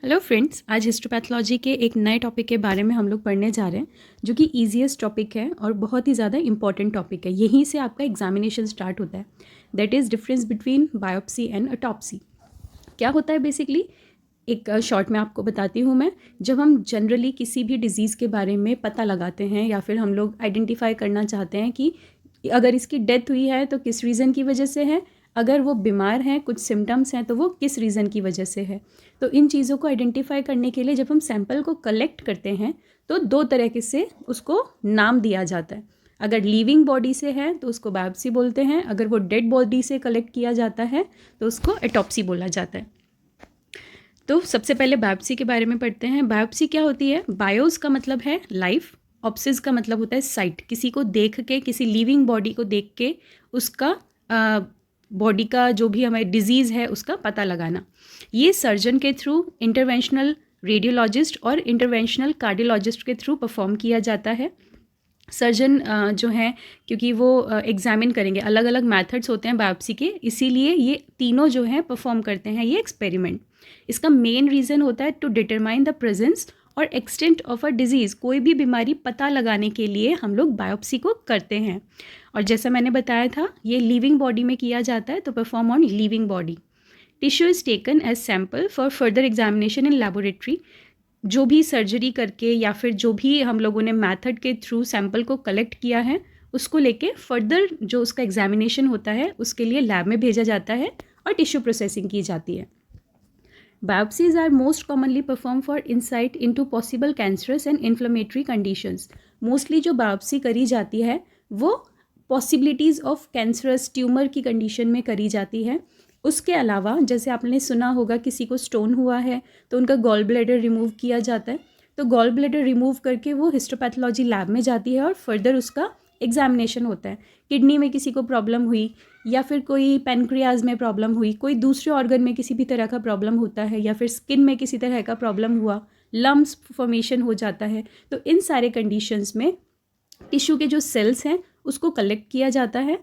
Hello friends, आज histopathology के एक नए टॉपिक के बारे में हम लोग पढ़ने जा रहे हैं जो कि ईजीएस्ट टॉपिक है और बहुत ही ज़्यादा इंपॉर्टेंट टॉपिक है। यहीं से आपका एग्जामिनेशन स्टार्ट होता है। That is difference between biopsy and autopsy. क्या होता है बेसिकली, एक शॉर्ट में आपको बताती हूँ मैं। जब हम जनरली किसी भी डिज़ीज़ के बारे में पता लगाते हैं या फिर हम लोग आइडेंटिफाई करना चाहते हैं कि अगर इसकी डेथ हुई है तो किस रीज़न की वजह से है, अगर वो बीमार हैं, कुछ सिम्टम्स हैं, तो वो किस रीज़न की वजह से है। तो इन चीज़ों को आइडेंटिफाई करने के लिए जब हम सैंपल को कलेक्ट करते हैं तो दो तरीके से उसको नाम दिया जाता है। अगर लिविंग बॉडी से है तो उसको बायोप्सी बोलते हैं, अगर वो डेड बॉडी से कलेक्ट किया जाता है तो उसको एटॉप्सी बोला जाता है। तो सबसे पहले बायोप्सी के बारे में पढ़ते हैं। बायोप्सी क्या होती है? बायोस का मतलब है लाइफ, ऑप्सिस का मतलब होता है साइट। किसी को देख के, किसी लिविंग बॉडी को देख के उसका बॉडी का जो भी हमारे डिजीज़ है उसका पता लगाना। ये सर्जन के थ्रू, इंटरवेंशनल रेडियोलॉजिस्ट और इंटरवेंशनल कार्डियोलॉजिस्ट के थ्रू परफॉर्म किया जाता है। सर्जन जो हैं, क्योंकि वो एग्जामिन करेंगे, अलग अलग मेथड्स होते हैं बायोप्सी के, इसीलिए ये तीनों जो हैं परफॉर्म करते हैं ये एक्सपेरिमेंट। इसका मेन रीज़न होता है टू डिटरमाइन द प्रेजेंस और एक्सटेंट ऑफ अ डिजीज़। कोई भी बीमारी पता लगाने के लिए हम लोग बायोप्सी को करते हैं। और जैसा मैंने बताया था, ये लिविंग बॉडी में किया जाता है, तो perform on living body. Tissue is taken as sample for further examination in laboratory. जो भी सर्जरी करके या फिर जो भी हम लोगों ने मेथड के थ्रू सैंपल को कलेक्ट किया है उसको लेके फर्दर जो उसका एग्जामिनेशन होता है उसके लिए लैब में भेजा जाता है और टिश्यू प्रोसेसिंग की जाती है। Biopsies are most commonly performed for insight into possible cancerous and inflammatory conditions. Mostly जो बायोप्सी करी जाती है वो पॉसिबिलिटीज़ ऑफ कैंसरस ट्यूमर की कंडीशन में करी जाती है। उसके अलावा जैसे आपने सुना होगा किसी को स्टोन हुआ है तो उनका गॉल ब्लैडर रिमूव किया जाता है, तो गॉल ब्लैडर रिमूव करके वो हिस्टोपैथोलॉजी लैब में जाती है और फर्दर उसका एग्जामिनेशन होता है। किडनी में किसी को प्रॉब्लम हुई या फिर कोई पैनक्रियाज में प्रॉब्लम हुई, कोई दूसरे ऑर्गन में किसी भी तरह का प्रॉब्लम होता है, या फिर स्किन में किसी तरह का प्रॉब्लम हुआ, लम्स फॉर्मेशन हो जाता है, तो इन सारे कंडीशंस में टिश्यू के जो सेल्स हैं उसको कलेक्ट किया जाता है,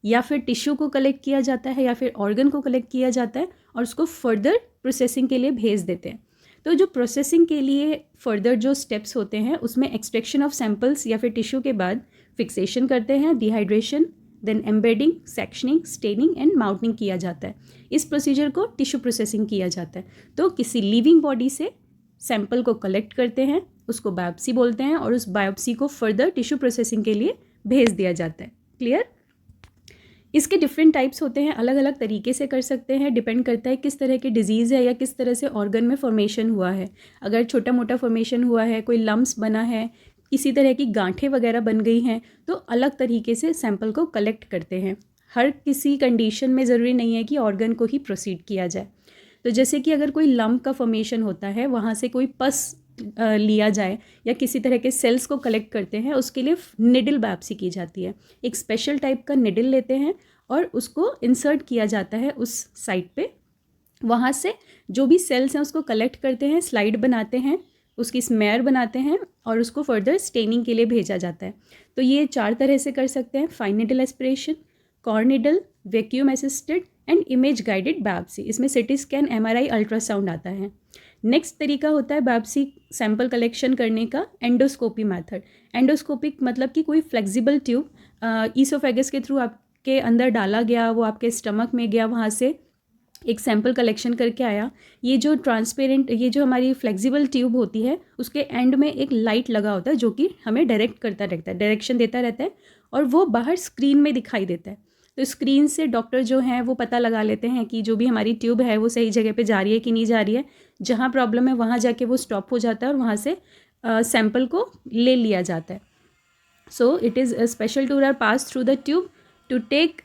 या फिर टिश्यू को कलेक्ट किया जाता है, या फिर ऑर्गन को कलेक्ट किया जाता है और उसको फर्दर प्रोसेसिंग के लिए भेज देते हैं। तो जो प्रोसेसिंग के लिए फर्दर जो स्टेप्स होते हैं उसमें एक्सट्रैक्शन ऑफ सैंपल्स या फिर टिश्यू के बाद फिक्सेशन करते हैं, dehydration, then embedding, sectioning, staining and mounting किया जाता है। इस प्रोसीजर को टिश्यू प्रोसेसिंग किया जाता है। तो किसी लिविंग बॉडी से सैंपल को कलेक्ट करते हैं, उसको बायोप्सी बोलते हैं, और उस बायोप्सी को फर्दर टिश्यू प्रोसेसिंग के लिए भेज दिया जाता है। क्लियर? इसके डिफरेंट टाइप्स होते हैं, अलग अलग तरीके से कर सकते हैं, डिपेंड करता है किस तरह की डिजीज़ है या किस तरह से ऑर्गन में फॉर्मेशन हुआ है। अगर छोटा मोटा फॉर्मेशन हुआ है, कोई लम्स बना है, किसी तरह की गांठें वगैरह बन गई हैं, तो अलग तरीके से सैंपल को कलेक्ट करते हैं। हर किसी कंडीशन में ज़रूरी नहीं है कि ऑर्गन को ही प्रोसीड किया जाए। तो जैसे कि अगर कोई लम्प का फॉर्मेशन होता है, वहाँ से कोई पस लिया जाए या किसी तरह के सेल्स को कलेक्ट करते हैं, उसके लिए निडल बायोप्सी की जाती है। एक स्पेशल टाइप का निडल लेते हैं और उसको इंसर्ट किया जाता है उस साइट पे। वहाँ से जो भी सेल्स हैं उसको कलेक्ट करते हैं, स्लाइड बनाते हैं, उसकी स्मेयर बनाते हैं और उसको फर्दर स्टेनिंग के लिए भेजा जाता है। तो ये 4 तरह से कर सकते हैं: fine needle aspiration, core needle, vacuum assisted and image guided biopsy. इसमें सिटी स्कैन, MRI, अल्ट्रासाउंड आता है। नेक्स्ट तरीका होता है बायोप्सी सैंपल कलेक्शन करने का, एंडोस्कोपी मेथड। एंडोस्कोपिक मतलब कि कोई फ्लेक्सिबल ट्यूब ईसोफेगस के थ्रू आपके अंदर डाला गया, वो आपके स्टमक में गया, वहाँ से एक सैंपल कलेक्शन करके आया। ये जो ट्रांसपेरेंट, ये जो हमारी फ्लेक्सिबल ट्यूब होती है उसके एंड में एक लाइट लगा होता है जो कि हमें डायरेक्ट करता रहता है, डायरेक्शन देता रहता है, और वो बाहर स्क्रीन में दिखाई देता है। तो स्क्रीन से डॉक्टर जो हैं वो पता लगा लेते हैं कि जो भी हमारी ट्यूब है वो सही जगह पे जा रही है कि नहीं जा रही है। जहाँ प्रॉब्लम है वहाँ जाके वो स्टॉप हो जाता है और वहाँ से सैंपल को ले लिया जाता है। So it is a special tool are pass through the tube to take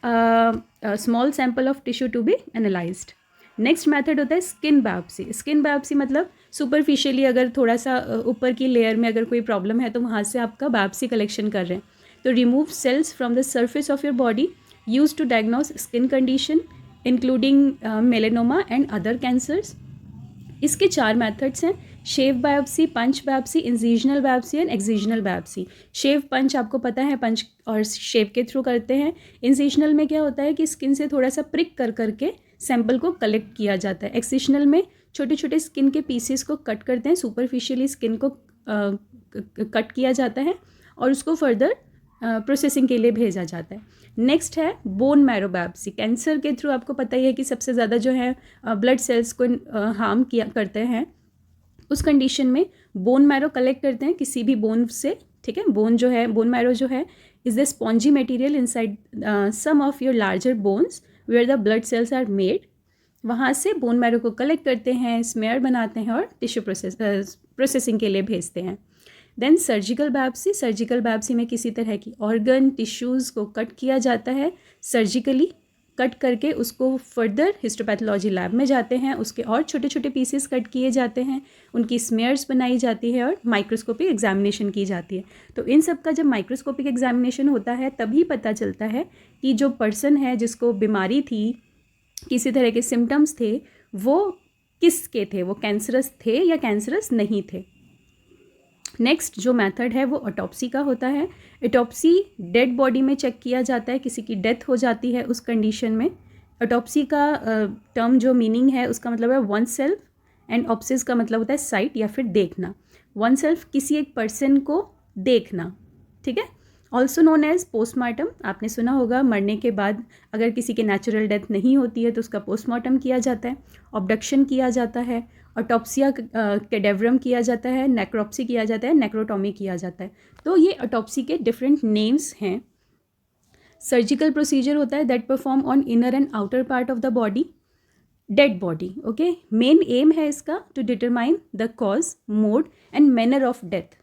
small sample of tissue to be analysed. Next method होता है स्किन बायोप्सी। स्किन बायोप्सी मतलब सुपरफिशियली अगर थोड़ा सा ऊपर की लेयर में अगर कोई प्रॉब्लम है तो वहाँ से आपका बायोप्सी कलेक्शन कर रहे हैं। तो remove cells from the surface of your body use to diagnose skin condition including melanoma and other cancers. इसके 4 मेथड्स हैं: shave biopsy, punch biopsy, incisional biopsy and excisional biopsy. Shave punch आपको पता है, पंच और शेव के थ्रू करते हैं। Incisional में क्या होता है कि स्किन से थोड़ा सा प्रिक कर करके सैंपल को कलेक्ट किया जाता है। एक्सिजनल में छोटे छोटे स्किन के पीसेस को कट करते हैं, सुपरफिशियली स्किन को कट किया जाता है और उसको फर्दर प्रोसेसिंग के लिए भेजा जाता है। नेक्स्ट है बोन मैरो बायोप्सी। कैंसर के थ्रू आपको पता ही है कि सबसे ज़्यादा जो है ब्लड सेल्स को हार्म किया करते हैं। उस कंडीशन में बोन मैरो कलेक्ट करते हैं किसी भी बोन से, ठीक है। बोन जो है, बोन मैरो जो है is the spongy material inside some of your larger bones where the blood cells are made. वहाँ से बोन मैरो को कलेक्ट करते हैं, स्मेयर बनाते हैं और टिश्यू प्रोसेसिंग के लिए भेजते हैं। Then surgical biopsy. Surgical biopsy में किसी तरह की ऑर्गन टिश्यूज़ को कट किया जाता है, सर्जिकली कट करके उसको फर्दर हिस्टोपैथोलॉजी लैब में जाते हैं, उसके और छोटे छोटे पीसेस कट किए जाते हैं, उनकी स्मेयर्स बनाई जाती है और माइक्रोस्कोपिक एग्जामिनेशन की जाती है। तो इन सब का जब माइक्रोस्कोपिक एग्जामिनेशन होता है तभी पता चलता है कि जो पर्सन है जिसको बीमारी थी, किसी तरह के सिम्टम्स थे, वो किसके थे, वो कैंसरस थे या कैंसरस नहीं थे। नेक्स्ट जो मेथड है वो ऑटोप्सी का होता है। ऑटोप्सी डेड बॉडी में चेक किया जाता है, किसी की डेथ हो जाती है उस कंडीशन में। ऑटोप्सी का टर्म जो मीनिंग है उसका मतलब है वन सेल्फ, एंड ऑप्सिस का मतलब होता है साइट या फिर देखना। वन सेल्फ किसी एक पर्सन को देखना, ठीक है। Also known as postmortem. आपने सुना होगा मरने के बाद अगर किसी की नेचुरल डेथ नहीं होती है तो उसका पोस्टमार्टम किया जाता है, ऑब्डक्शन किया जाता है, ऑटोप्सिया कैडेवरम किया जाता है, नेक्रोप्सी किया जाता है, नेक्रोटॉमी किया जाता है। तो ये ऑटोप्सी के डिफरेंट नेम्स हैं। सर्जिकल प्रोसीजर होता है that perform on inner and outer part of the body, dead body, okay. Main aim है इसका to determine the cause, mode and manner of death.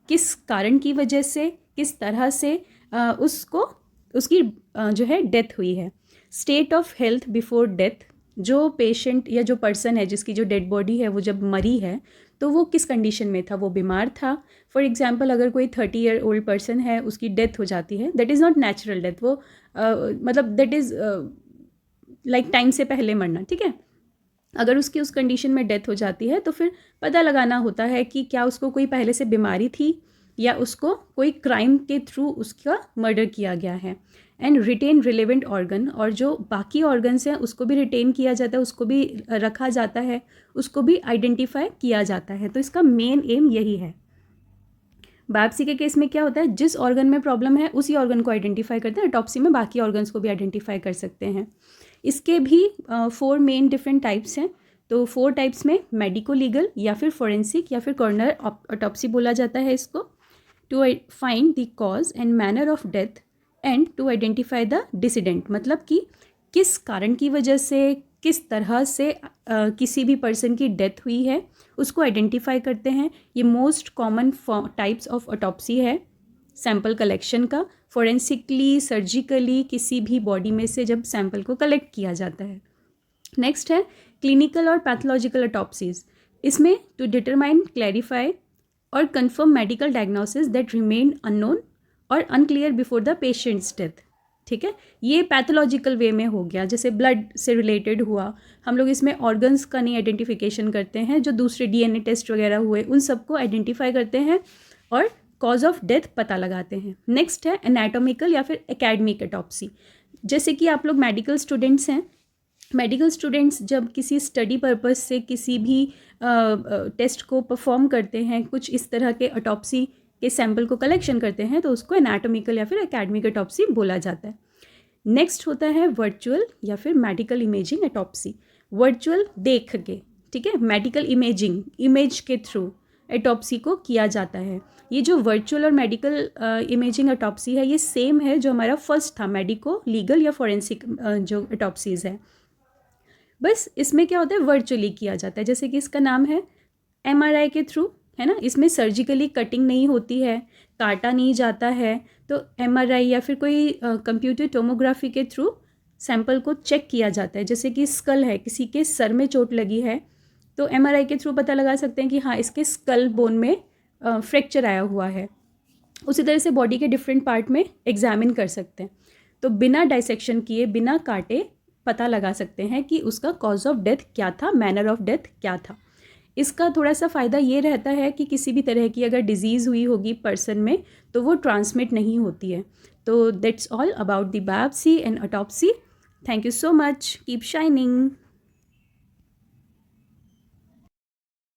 किस कारण की वजह से, किस तरह से उसकी जो है डेथ हुई है। State of health before death. जो पेशेंट या जो पर्सन है जिसकी जो डेड बॉडी है वो जब मरी है तो वो किस कंडीशन में था, वो बीमार था। फॉर एग्जांपल अगर कोई 30 ईयर ओल्ड पर्सन है, उसकी डेथ हो जाती है, that is not natural death, वो मतलब दैट इज़ लाइक टाइम से पहले मरना, ठीक है। अगर उसकी उस कंडीशन में डेथ हो जाती है तो फिर पता लगाना होता है कि क्या उसको कोई पहले से बीमारी थी या उसको कोई क्राइम के थ्रू उसका मर्डर किया गया है। एंड रिटेन रिलेवेंट ऑर्गन, और जो बाकी ऑर्गन्स हैं उसको भी रिटेन किया जाता है, उसको भी रखा जाता है, उसको भी आइडेंटिफाई किया जाता है। तो इसका मेन एम यही है। बायोप्सी के केस में क्या होता है, जिस ऑर्गन में प्रॉब्लम है उसी ऑर्गन को आइडेंटिफाई करते हैं, ऑटोप्सी में बाकी ऑर्गन्स को भी आइडेंटिफाई कर सकते हैं। इसके भी 4 मेन डिफरेंट टाइप्स हैं। तो 4 टाइप्स में मेडिको लीगल या फिर फोरेंसिक या फिर कॉर्नर ऑटोप्सी बोला जाता है इसको। To find the cause and manner of death and to identify the decedent, मतलब कि किस कारण की वजह से, किस तरह से किसी भी पर्सन की डेथ हुई है उसको आइडेंटिफाई करते हैं। ये most common types of autopsy है सैंपल कलेक्शन का। फोरेंसिकली, सर्जिकली किसी भी बॉडी में से जब सैंपल को कलेक्ट किया जाता है। नेक्स्ट है क्लिनिकल और पैथोलॉजिकल ऑटोप्सीज। इसमें टू डिटरमाइन, क्लैरिफाई और confirm medical diagnosis that remain unknown और unclear before the patient's death, ठीक है। ये पैथोलॉजिकल वे में हो गया, जैसे ब्लड से रिलेटेड हुआ, हम लोग इसमें ऑर्गन्स का नहीं आइडेंटिफिकेशन करते हैं, जो दूसरे DNA टेस्ट वगैरह हुए उन सबको आइडेंटिफाई करते हैं और कॉज ऑफ डेथ पता लगाते हैं। नेक्स्ट है एनाटॉमिकल या फिर एकेडमिक ऑटोप्सी। जैसे कि आप लोग मेडिकल स्टूडेंट्स हैं, मेडिकल स्टूडेंट्स जब किसी स्टडी पर्पस से किसी भी टेस्ट को परफॉर्म करते हैं, कुछ इस तरह के ऑटोप्सी के सैंपल को कलेक्शन करते हैं, तो उसको एनाटॉमिकल या फिर एकेडमिक ऑटोप्सी बोला जाता है। नेक्स्ट होता है वर्चुअल या फिर मेडिकल इमेजिंग ऑटोप्सी। वर्चुअल देख के, ठीक है, मेडिकल इमेजिंग, इमेज के थ्रू ऑटोप्सी को किया जाता है। ये जो वर्चुअल और मेडिकल इमेजिंग ऑटोप्सी है ये सेम है जो हमारा फर्स्ट था, मेडिको लीगल या फोरेंसिक जो ऑटोप्सीज है। बस इसमें क्या होता है, वर्चुअली किया जाता है। जैसे कि इसका नाम है MRI के थ्रू, है ना। इसमें सर्जिकली कटिंग नहीं होती है, काटा नहीं जाता है, तो MRI या फिर कोई कंप्यूटर टोमोग्राफी के थ्रू सैंपल को चेक किया जाता है। जैसे कि स्कल है, किसी के सर में चोट लगी है तो MRI के थ्रू पता लगा सकते हैं कि हाँ इसके स्कल बोन में फ्रैक्चर आया हुआ है। उसी तरह से बॉडी के डिफरेंट पार्ट में एग्जामिन कर सकते हैं। तो बिना डाइसेक्शन किए, बिना काटे पता लगा सकते हैं कि उसका कॉज ऑफ डेथ क्या था, मैनर ऑफ डेथ क्या था। इसका थोड़ा सा फ़ायदा ये रहता है कि किसी भी तरह की अगर डिजीज़ हुई होगी पर्सन में तो वो ट्रांसमिट नहीं होती है। तो that's all about the biopsy and autopsy. Thank you so much, keep shining.